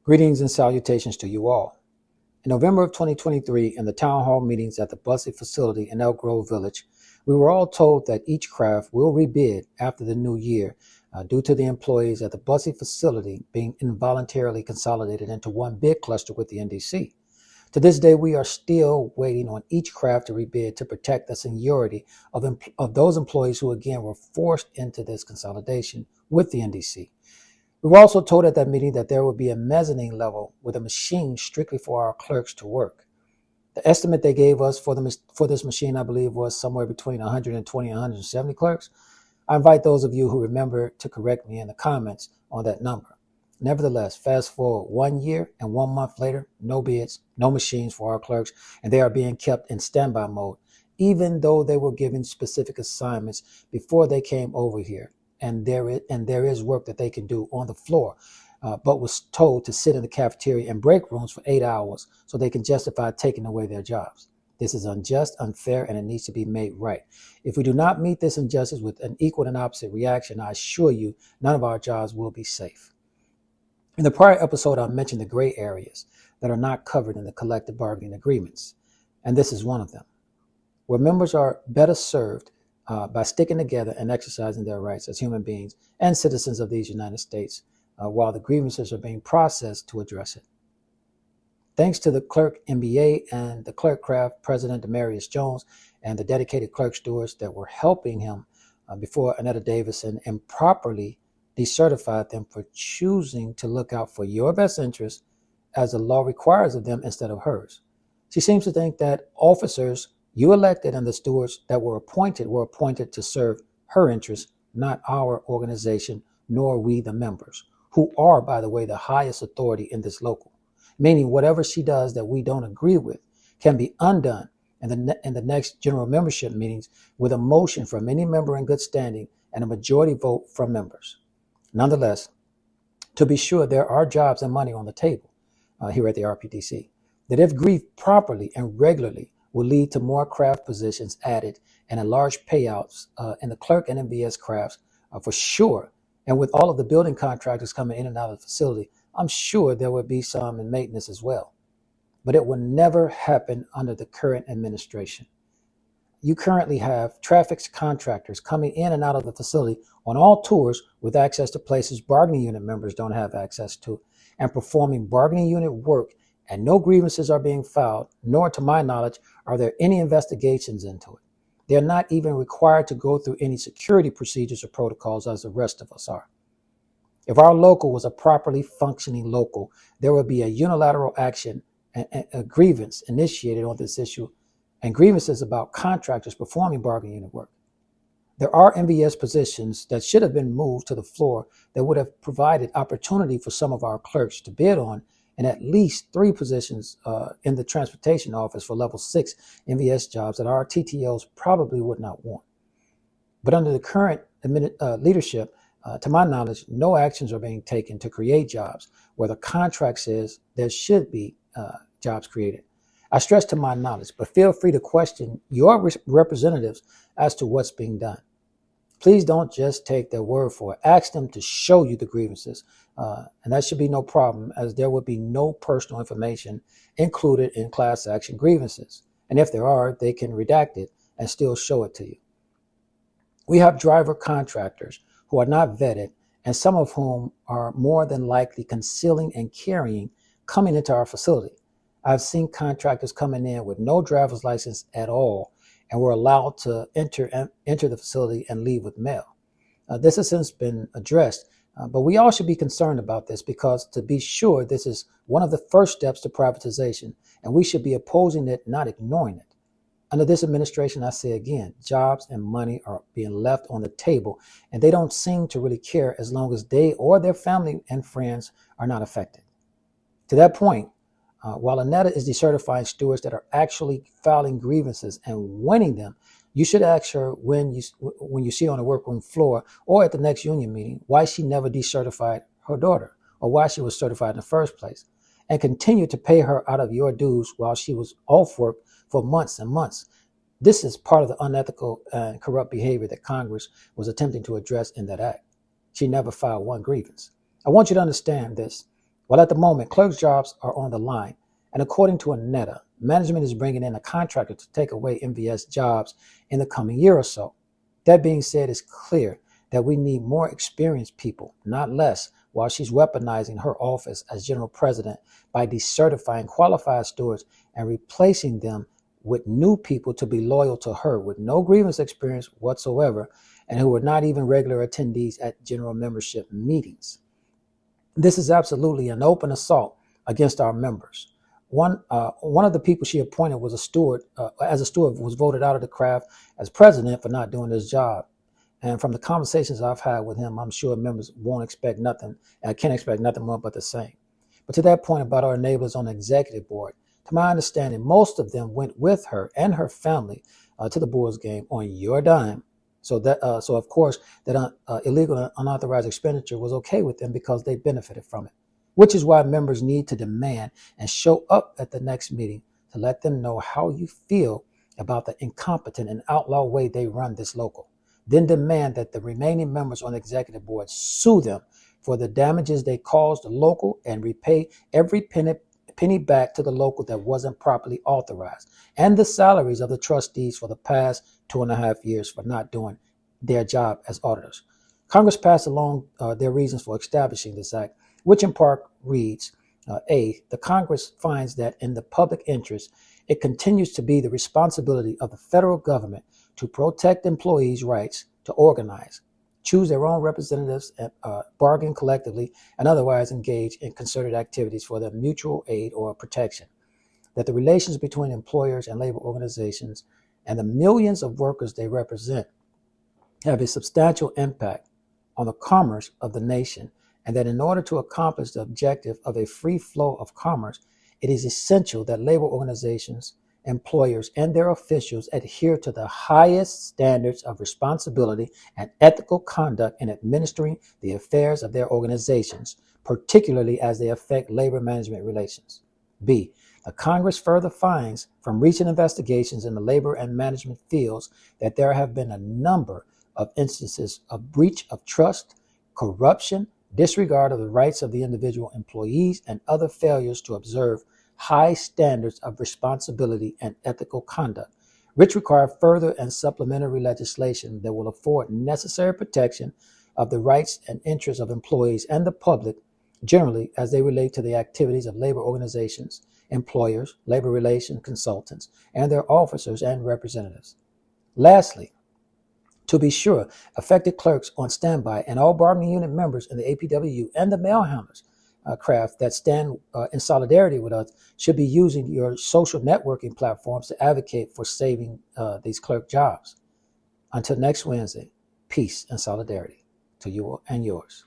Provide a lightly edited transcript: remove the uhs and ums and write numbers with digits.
Greetings and salutations to you all. In November of 2023, in the Townhall meetings at the Bussey facility in Elk Grove Village, we were all told that each craft will rebid after the new year due to the employees at the Bussey facility being involuntarily consolidated into one big cluster with the NDC. To this day, we are still waiting on each craft to rebid to protect the seniority of those employees who again were forced into this consolidation with the NDC. We were also told at that meeting that there would be a mezzanine level with a machine strictly for our clerks to work. The estimate they gave us for this machine, I believe, was somewhere between 120 and 170 clerks. I invite those of you who remember to correct me in the comments on that number. Nevertheless, fast forward 1 year and 1 month later, no bids, no machines for our clerks, and they are being kept in standby mode, even though they were given specific assignments before they came over here. And there is work that they can do on the floor, but was told to sit in the cafeteria and break rooms for 8 hours so they can justify taking away their jobs. This is unjust, unfair, and it needs to be made right. If we do not meet this injustice with an equal and opposite reaction, I assure you none of our jobs will be safe. In the prior episode, I mentioned the gray areas that are not covered in the collective bargaining agreements, and this is one of them, where members are better served by sticking together and exercising their rights as human beings and citizens of these United States while the grievances are being processed to address it. Thanks to the Clerk MBA and the Clerk Craft President Demarius Jones and the dedicated clerk stewards that were helping him before Annetta Davison improperly decertified them for choosing to look out for your best interest as the law requires of them instead of hers. She seems to think that officers you elected and the stewards that were appointed to serve her interests, not our organization, nor we the members, who are, by the way, the highest authority in this local. Meaning whatever she does that we don't agree with can be undone in the next general membership meetings with a motion from any member in good standing and a majority vote from members. Nonetheless, to be sure, there are jobs and money on the table here at the RPDC that if grieved properly and regularly will lead to more craft positions added and a large payouts in the clerk and MVS crafts for sure. And with all of the building contractors coming in and out of the facility, I'm sure there would be some in maintenance as well. But it will never happen under the current administration. You currently have traffic contractors coming in and out of the facility on all tours with access to places bargaining unit members don't have access to and performing bargaining unit work, and no grievances are being filed, nor to my knowledge are there any investigations into it. They're not even required to go through any security procedures or protocols as the rest of us are. If our local was a properly functioning local, there would be a unilateral action and a grievance initiated on this issue and grievances about contractors performing bargaining unit work. There are MVS positions that should have been moved to the floor that would have provided opportunity for some of our clerks to bid on, and at least 3 positions in the transportation office for level 6 MVS jobs that our TTOs probably would not want. But under the current leadership, to my knowledge, no actions are being taken to create jobs where the contract says there should be jobs created. I stress to my knowledge, but feel free to question your representatives as to what's being done. Please don't just take their word for it. Ask them to show you the grievances. And that should be no problem, as there would be no personal information included in class action grievances. And if there are, they can redact it and still show it to you. We have driver contractors who are not vetted, and some of whom are more than likely concealing and carrying coming into our facility. I've seen contractors coming in with no driver's license at all and were allowed to enter the facility and leave with mail. This has since been addressed, but we all should be concerned about this because, to be sure, this is one of the first steps to privatization, and we should be opposing it, not ignoring it. Under this administration, I say again, jobs and money are being left on the table, and they don't seem to really care as long as they or their family and friends are not affected. To that point, while Annetta is decertifying stewards that are actually filing grievances and winning them, you should ask her when you see her on the workroom floor or at the next union meeting why she never decertified her daughter or why she was certified in the first place, and continue to pay her out of your dues while she was off work for months and months. This is part of the unethical and corrupt behavior that Congress was attempting to address in that act. She never filed one grievance. I want you to understand this. While at the moment, clerks' jobs are on the line, and according to Aneta, management is bringing in a contractor to take away MVS jobs in the coming year or so. That being said, it's clear that we need more experienced people, not less, while she's weaponizing her office as general president by decertifying qualified stewards and replacing them with new people to be loyal to her with no grievance experience whatsoever and who are not even regular attendees at general membership meetings. This is absolutely an open assault against our members. One of the people she appointed was a steward. As a steward, was voted out of the craft as president for not doing his job. And from the conversations I've had with him, I'm sure members won't expect nothing. And can't expect nothing more but the same. But to that point about our neighbors on the executive board, to my understanding, most of them went with her and her family to the Bulls game on your dime. So of course, that illegal and unauthorized expenditure was okay with them because they benefited from it, which is why members need to demand and show up at the next meeting to let them know how you feel about the incompetent and outlaw way they run this local. Then demand that the remaining members on the executive board sue them for the damages they caused the local and repay every penny back to the local that wasn't properly authorized, and the salaries of the trustees for the past 2.5 years for not doing their job as auditors. Congress passed along their reasons for establishing this act, which in part reads, A, the Congress finds that in the public interest, it continues to be the responsibility of the federal government to protect employees' rights to organize, choose their own representatives, and bargain collectively, and otherwise engage in concerted activities for their mutual aid or protection. That the relations between employers and labor organizations and the millions of workers they represent have a substantial impact on the commerce of the nation, and that in order to accomplish the objective of a free flow of commerce, it is essential that labor organizations, employers, and their officials adhere to the highest standards of responsibility and ethical conduct in administering the affairs of their organizations, particularly as they affect labor management relations. B, the Congress further finds from recent investigations in the labor and management fields that there have been a number of instances of breach of trust, corruption, disregard of the rights of the individual employees, and other failures to observe high standards of responsibility and ethical conduct, which require further and supplementary legislation that will afford necessary protection of the rights and interests of employees and the public generally as they relate to the activities of labor organizations, employers, labor relation consultants, and their officers and representatives. Lastly, to be sure, affected clerks on standby and all bargaining unit members in the APWU and the mail handlers craft that stand in solidarity with us should be using your social networking platforms to advocate for saving these clerk jobs. Until next Wednesday, peace and solidarity to you and yours.